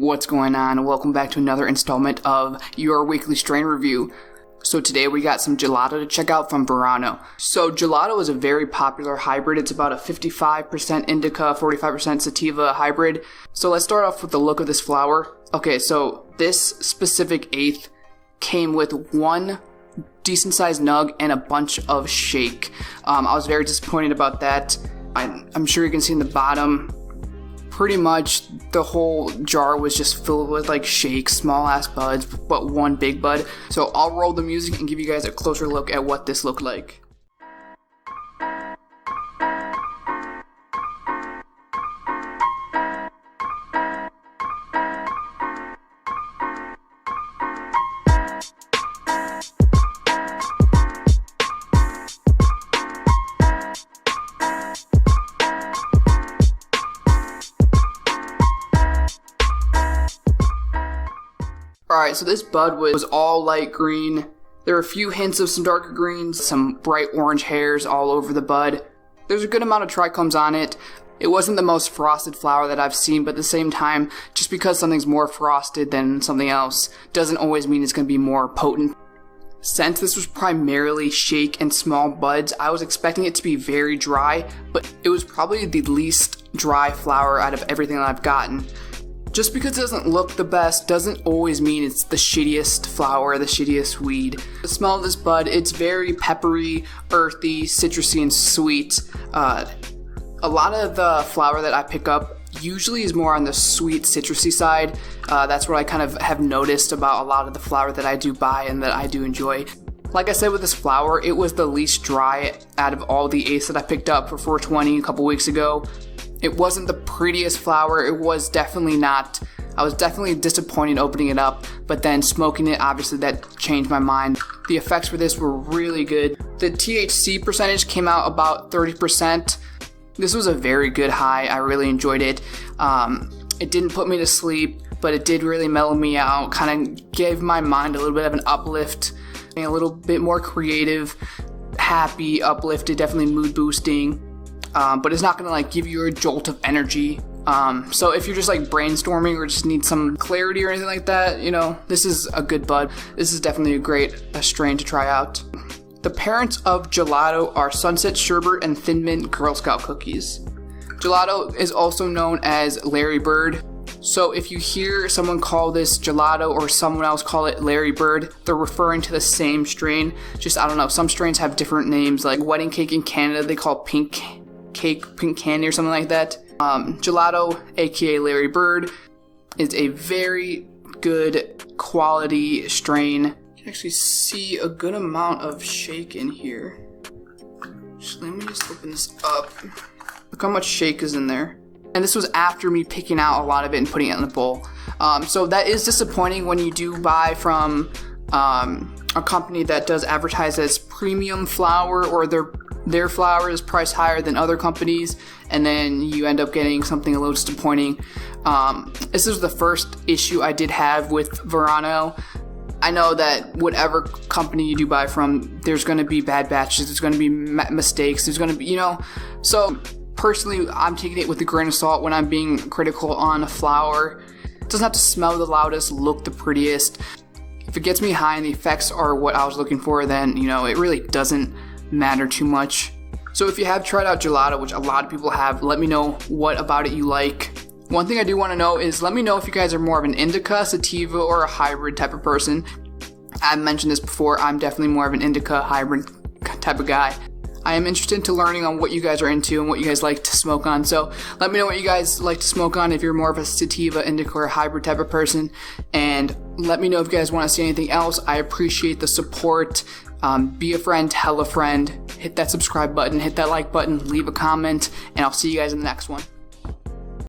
What's going on? Welcome back to another installment of your weekly strain review. So today we got some Gelato to check out from Verano. So Gelato is a very popular hybrid. It's about a 55% indica, 45% sativa hybrid. So let's start off with the look of this flower. Okay, so this specific eighth came with one decent sized nug and a bunch of shake. I was very disappointed about that. I'm sure you can see in the bottom, pretty much the whole jar was just filled with like shakes, small ass buds, but one big bud. So I'll roll the music and give you guys a closer look at what this looked like. Alright, so this bud was all light green. There were a few hints of some darker greens, some bright orange hairs all over the bud. There's a good amount of trichomes on it. It wasn't the most frosted flower that I've seen, but at the same time, just because something's more frosted than something else doesn't always mean it's going to be more potent. Since this was primarily shake and small buds, I was expecting it to be very dry, but it was probably the least dry flower out of everything that I've gotten. Just because it doesn't look the best doesn't always mean it's the shittiest flower, the shittiest weed. The smell of this bud, it's very peppery, earthy, citrusy, and sweet. A lot of the flower that I pick up usually is more on the sweet, citrusy side. That's what I kind of have noticed about a lot of the flower that I do buy and that I do enjoy. Like I said with this flower, it was the least dry out of all the eighths that I picked up for 420 a couple weeks ago. It wasn't the prettiest flower. It was definitely not. I was definitely disappointed opening it up, but then smoking it, obviously that changed my mind. The effects for this were really good. The THC percentage came out about 30%. This was a very good high. I really enjoyed it. It didn't put me to sleep, but it did really mellow me out, kind of gave my mind a little bit of an uplift, a little bit more creative, happy, uplifted, definitely mood boosting. But it's not going to like give you a jolt of energy. So if you're just like brainstorming or just need some clarity or anything like that, you know, this is a good bud. This is definitely a great strain to try out. The parents of Gelato are Sunset Sherbet and Thin Mint Girl Scout cookies. Gelato is also known as Larry Bird. So if you hear someone call this Gelato or someone else call it Larry Bird, they're referring to the same strain. Just, I don't know, some strains have different names, like wedding cake in Canada they call pink cake, pink candy or something like that. Gelato, aka Larry Bird, is a very good quality strain. You can actually see a good amount of shake in here. Let me just open this up. Look how much shake is in there. And this was after me picking out a lot of it and putting it in the bowl. So that is disappointing when you do buy from a company that does advertise as premium flower, or their flower is priced higher than other companies, and then you end up getting something a little disappointing. This is the first issue I did have with Verano. I know that whatever company you do buy from, there's going to be bad batches, there's going to be mistakes, there's going to be, you know. So personally, I'm taking it with a grain of salt when I'm being critical on a flower. It doesn't have to smell the loudest, look the prettiest. If it gets me high and the effects are what I was looking for, then, you know, it really doesn't matter too much. So if you have tried out Gelato, which a lot of people have, let me know what about it you like. One thing I do want to know is, let me know if you guys are more of an indica, sativa, or a hybrid type of person. I've mentioned this before, I'm definitely more of an indica hybrid type of guy. I am interested to learning on what you guys are into and what you guys like to smoke on. So let me know what you guys like to smoke on if you're more of a sativa, indica, or hybrid type of person. And let me know if you guys want to see anything else. I appreciate the support. Be a friend, tell a friend, hit that subscribe button, hit that like button, leave a comment, and I'll see you guys in the next one.